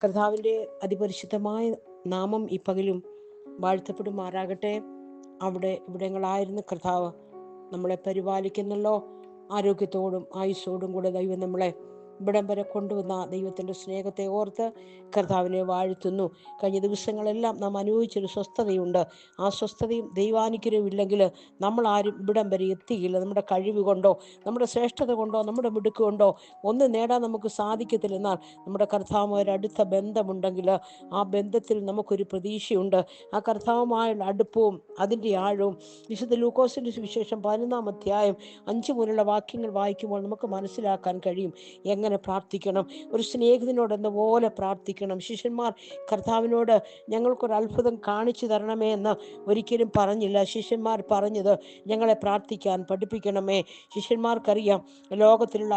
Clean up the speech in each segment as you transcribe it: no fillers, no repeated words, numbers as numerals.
കർത്താവിൻ്റെ അതിപരിശുദ്ധമായ നാമം ഈ പകലും വാഴ്ത്തപ്പെടുമാറാകട്ടെ. ഇവിടങ്ങളായിരുന്ന കർത്താവ് നമ്മളെ പരിപാലിക്കുന്നല്ലോ. ആരോഗ്യത്തോടും ആയുസ്സോടും കൂടെ ദൈവം നമ്മളെ ഇവിടം വരെ കൊണ്ടുവന്ന ദൈവത്തിൻ്റെ സ്നേഹത്തെ ഓർത്ത് കർത്താവിനെ വാഴ്ത്തുന്നു. കഴിഞ്ഞ ദിവസങ്ങളെല്ലാം നാം അനുഭവിച്ചൊരു സ്വസ്ഥതയുണ്ട്. ആ സ്വസ്ഥതയും ദൈവാനുഗ്രഹവും ഇല്ലെങ്കിൽ നമ്മളാരും ഇവിടം വരെ എത്തിയില്ല. നമ്മുടെ കഴിവ് കൊണ്ടോ നമ്മുടെ ശ്രേഷ്ഠത കൊണ്ടോ നമ്മുടെ മിടുക്ക് കൊണ്ടോ ഒന്നും നേടാൻ നമുക്ക് സാധിക്കത്തില്ല. എന്നാൽ നമ്മുടെ കർത്താവുമായി അടുത്ത ബന്ധമുണ്ടെങ്കിൽ ആ ബന്ധത്തിൽ നമുക്കൊരു പ്രതീക്ഷയുണ്ട്. ആ കർത്താവുമായുള്ള അടുപ്പവും അതിൻ്റെ ആഴവും വിശുദ്ധ ലൂക്കോസിൻ്റെ സുവിശേഷം 11-ാം അധ്യായം 5 മുതലുള്ള വാക്യങ്ങൾ വായിക്കുമ്പോൾ നമുക്ക് മനസ്സിലാക്കാൻ കഴിയും എങ്ങനെ പ്രാർത്ഥിക്കണം. ഒരു സ്നേഹിതനോട് എന്ന പോലെ പ്രാർത്ഥിക്കണം. ശിഷ്യന്മാർ കർത്താവിനോട് ഞങ്ങൾക്കൊരു അത്ഭുതം കാണിച്ചു തരണമേ എന്ന് ഒരിക്കലും പറഞ്ഞില്ല. ശിഷ്യന്മാർ പറഞ്ഞത് ഞങ്ങളെ പ്രാർത്ഥിക്കാൻ പഠിപ്പിക്കണമേ. ശിഷ്യന്മാർക്കറിയാം ലോകത്തിലുള്ള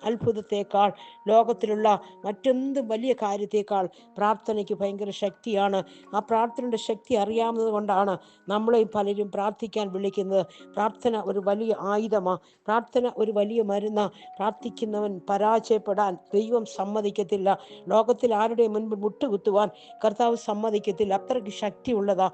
അത്ഭുതത്തെക്കാൾ ലോകത്തിലുള്ള മറ്റെന്ത് വലിയ കാര്യത്തേക്കാൾ പ്രാർത്ഥനയ്ക്ക് ഭയങ്കര ശക്തിയാണ്. ആ പ്രാർത്ഥനയുടെ ശക്തി അറിയാവുന്നത് കൊണ്ടാണ് നമ്മളെ പലരും പ്രാർത്ഥിക്കാൻ വിളിക്കുന്നത്. പ്രാർത്ഥന ഒരു വലിയ ആയുധമാണ്. പ്രാർത്ഥന ഒരു വലിയ മരുന്ന്. പ്രാർത്ഥിക്കുന്നവൻ പരാജയപ്പെടാൻ ദൈവം സമ്മതിക്കത്തില്ല. ലോകത്തിൽ ആരുടെ മുൻപിൽ മുട്ടുകുത്തുവാൻ കർത്താവ് സമ്മതിക്കത്തില്ല. അത്രയ്ക്ക് ശക്തിയുള്ളതാ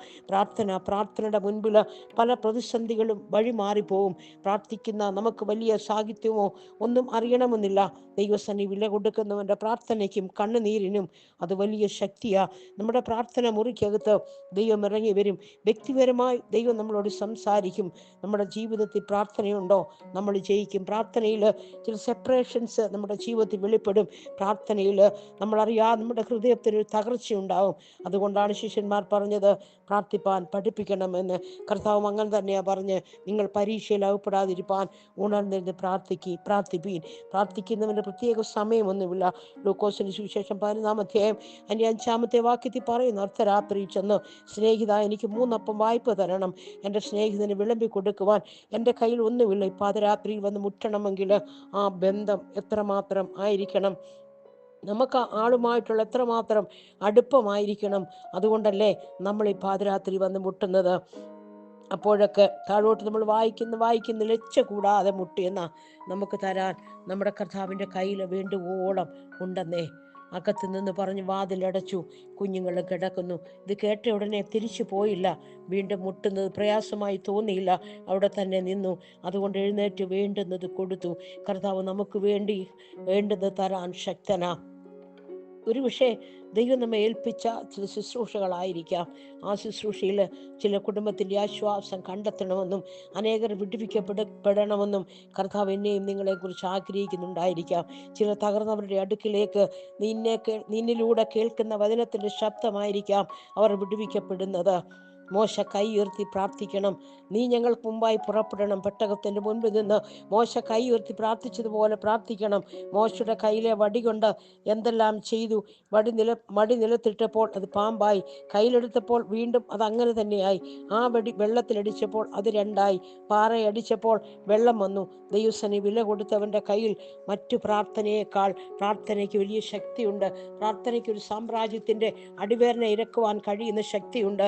പ്രാർത്ഥനയുടെ മുൻപിൽ പല പ്രതിസന്ധികളും വഴിമാറിപ്പോവും. പ്രാർത്ഥിക്കുന്ന നമുക്ക് വലിയ സാഹിത്യമോ ഒന്നും അറിയണമെന്നില്ല. ദൈവസന്നിധി വില കൊടുക്കുന്നവൻ്റെ പ്രാർത്ഥനയ്ക്കും കണ്ണുനീരിനും അത് വലിയ ശക്തിയാ. നമ്മുടെ പ്രാർത്ഥന മുറിക്കകത്ത് ദൈവം ഇറങ്ങി വരും. വ്യക്തിപരമായി ദൈവം നമ്മളോട് സംസാരിക്കും. നമ്മുടെ ജീവിതത്തിൽ പ്രാർത്ഥനയുണ്ടോ? നമ്മൾ ജയിക്കും. പ്രാർത്ഥനയിൽ ചില സെപ്പറേഷൻസ് നമ്മുടെ ജീവിതത്തിൽ വെളിപ്പെടും. പ്രാർത്ഥനയിൽ നമ്മളറിയാതെ നമ്മുടെ ഹൃദയത്തിനൊരു തകർച്ചയുണ്ടാവും. അതുകൊണ്ടാണ് ശിഷ്യന്മാർ പറഞ്ഞത് പ്രാർത്ഥിപ്പാൻ പഠിപ്പിക്കണമെന്ന്. കർത്താവും അങ്ങനെ തന്നെയാണ് പറഞ്ഞ് നിങ്ങൾ പരീക്ഷയിൽ അകപ്പെടാതിരിപ്പാൻ ഉണർന്നിരുന്ന് പ്രാർത്ഥിപ്പീൻ. പ്രാർത്ഥിക്കുന്നവൻ്റെ പ്രത്യേക സമയമൊന്നുമില്ല. ലൂക്കോസിന് സുവിശേഷം 11-ാം അധ്യായം 5-ാമത്തെ വാക്യത്തിൽ പറയുന്നു, അർദ്ധരാത്രി ചെന്ന് സ്നേഹിത എനിക്ക് 3 അപ്പം വായ്പ തരണം, എൻ്റെ സ്നേഹിതന് വിളമ്പി കൊടുക്കുവാൻ എൻ്റെ കയ്യിൽ ഒന്നുമില്ല. ഈ പാതിരാത്രിയിൽ വന്ന് മുട്ടണമെങ്കിൽ ആ ബന്ധം എത്രമാത്രം ആയിരിക്കണം, നമുക്ക് ആളുമായിട്ടുള്ള എത്രമാത്രം അടുപ്പമായിരിക്കണം. അതുകൊണ്ടല്ലേ നമ്മൾ ഈ പാതിരാത്രി വന്ന് മുട്ടുന്നത്. അപ്പോഴൊക്കെ താഴോട്ട് നമ്മൾ വായിക്കുന്ന ലജ്ജ കൂടാതെ മുട്ടിയെന്ന നമുക്ക് തരാൻ നമ്മുടെ കർത്താവിൻ്റെ കയ്യിൽ വേണ്ടുവോളം ഉണ്ടെന്നേ. അകത്ത് നിന്ന് പറഞ്ഞ് വാതിലടച്ചു. കുഞ്ഞുങ്ങൾ കിടക്കുന്നു. ഇത് കേട്ട ഉടനെ തിരിച്ചു പോയില്ല. വീണ്ടും മുട്ടുന്നത് പ്രയാസമായി തോന്നിയില്ല. അവിടെ തന്നെ നിന്നു. അതുകൊണ്ട് എഴുന്നേറ്റ് വേണ്ടുന്നത് കൊടുത്തു. കർത്താവ് നമുക്ക് വേണ്ടുന്നത് തരാൻ ശക്തനാ. ഒരു പക്ഷേ ദൈവം നമ്മെ ഏൽപ്പിച്ച ചില ശുശ്രൂഷകളായിരിക്കാം. ആ ശുശ്രൂഷയിൽ ചില കുടുംബത്തിൻ്റെ ആശ്വാസം കണ്ടെത്തണമെന്നും അനേകർ വിടുവിക്കപ്പെടണമെന്നും കർത്താവ് എന്നെയും നിങ്ങളെക്കുറിച്ച് ആഗ്രഹിക്കുന്നുണ്ടായിരിക്കാം. ചില തകർന്നവരുടെ അടുക്കിലേക്ക് നിന്നിലൂടെ കേൾക്കുന്ന വചനത്തിൻ്റെ ശബ്ദമായിരിക്കാം അവർ വിടുവിക്കപ്പെടുന്നത്. മോശ കൈ ഉയർത്തി പ്രാർത്ഥിക്കണം. നീ ഞങ്ങൾക്ക് മുമ്പായി പുറപ്പെടണം. പെട്ടകത്തിൻ്റെ മുൻപിൽ നിന്ന് മോശ കൈ ഉയർത്തി പ്രാർത്ഥിച്ചതുപോലെ പ്രാർത്ഥിക്കണം. മോശയുടെ കയ്യിലെ വടി കൊണ്ട് എന്തെല്ലാം ചെയ്തു. മടി നിലത്തിട്ടപ്പോൾ അത് പാമ്പായി. കയ്യിലെടുത്തപ്പോൾ വീണ്ടും അത് അങ്ങനെ തന്നെയായി. ആ വടി വെള്ളത്തിലടിച്ചപ്പോൾ അത് രണ്ടായി. പാറയടിച്ചപ്പോൾ വെള്ളം വന്നു. ദൈവസന്നിധി വില കൊടുത്തവൻ്റെ കയ്യിൽ മറ്റു പ്രാർത്ഥനയേക്കാൾ പ്രാർത്ഥനയ്ക്ക് വലിയ ശക്തിയുണ്ട്. പ്രാർത്ഥനയ്ക്ക് ഒരു സാമ്രാജ്യത്തിൻ്റെ അടിവേരനെ ഇറക്കുവാൻ കഴിയുന്ന ശക്തിയുണ്ട്.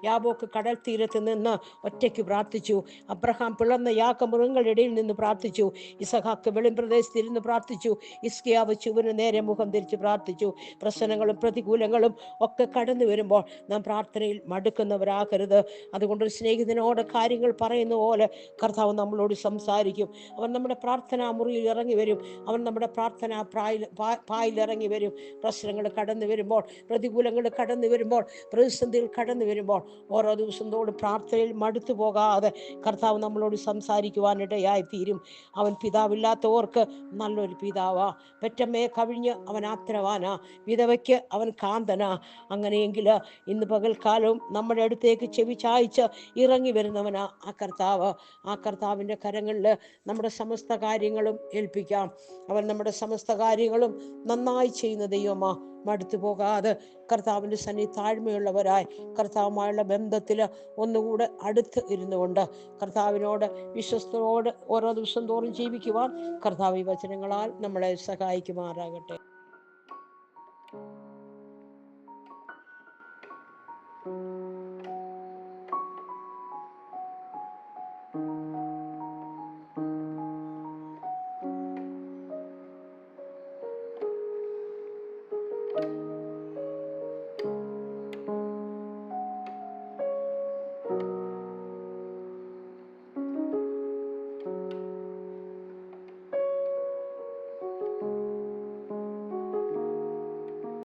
യാബോക്ക് കടൽ തീരത്ത് നിന്ന് ഒറ്റയ്ക്ക് പ്രാർത്ഥിച്ചു. അബ്രഹാം പിളർന്ന മൃഗങ്ങളുടെ ഇടയിൽ നിന്ന് പ്രാർത്ഥിച്ചു. ഇസഹാക്ക് വെളിമ്പ്രദേശത്ത് ഇരുന്ന് പ്രാർത്ഥിച്ചു. ഹിസ്കിയാവ് ചുവന് നേരെ മുഖം തിരിച്ച് പ്രാർത്ഥിച്ചു. പ്രശ്നങ്ങളും പ്രതികൂലങ്ങളും ഒക്കെ കടന്നു വരുമ്പോൾ നാം പ്രാർത്ഥനയിൽ മടുക്കുന്നവരാകരുത്. അതുകൊണ്ട് ഒരു സ്നേഹിതനോട് കാര്യങ്ങൾ പറയുന്ന പോലെ കർത്താവ് നമ്മളോട് സംസാരിക്കും. അവൻ നമ്മുടെ പ്രാർത്ഥനാ മുറിയിൽ ഇറങ്ങി വരും. അവൻ നമ്മുടെ പ്രാർത്ഥനാ പായിൽ ഇറങ്ങി വരും. പ്രശ്നങ്ങൾ കടന്നു വരുമ്പോൾ, പ്രതികൂലങ്ങൾ കടന്നു വരുമ്പോൾ, പ്രതിസന്ധികൾ കടന്നു വരുമ്പോൾ ഓരോ ദിവസം തോറും പ്രാർത്ഥനയിൽ മടുത്തു പോകാതെ കർത്താവ് നമ്മളോട് സംസാരിക്കുവാനിടയായി തീരും. അവൻ പിതാവില്ലാത്തവർക്ക് നല്ലൊരു പിതാവാ. പെറ്റമ്മയെ കവിഞ്ഞ് അവൻ ആത്രവാനാ. വിധവയ്ക്ക് അവൻ കാന്തനാ. അങ്ങനെയെങ്കിൽ ഇന്ന് പകൽക്കാലവും നമ്മുടെ അടുത്തേക്ക് ചെവി ചായ്ച്ച് ഇറങ്ങി വരുന്നവനാ ആ കർത്താവ്. ആ കർത്താവിൻ്റെ കരങ്ങളിൽ നമ്മുടെ സമസ്ത കാര്യങ്ങളും ഏൽപ്പിക്കാം. അവൻ നമ്മുടെ സമസ്ത കാര്യങ്ങളും നന്നായി ചെയ്യുന്ന ദൈവമാ. മടുത്തു പോകാതെ കർത്താവിൻ്റെ സന്നിധി താഴ്മയുള്ളവരായി കർത്താവുമായുള്ള ബന്ധത്തിൽ ഒന്നുകൂടെ അടുത്ത് ഇരുന്നു കൊണ്ട് കർത്താവിനോട് വിശ്വസ്തയോട് ഓരോ ദിവസം തോറും ജീവിക്കുവാൻ കർത്താവ് ഈ വചനങ്ങളാൽ നമ്മളെ സഹായിക്കുമാറാകട്ടെ.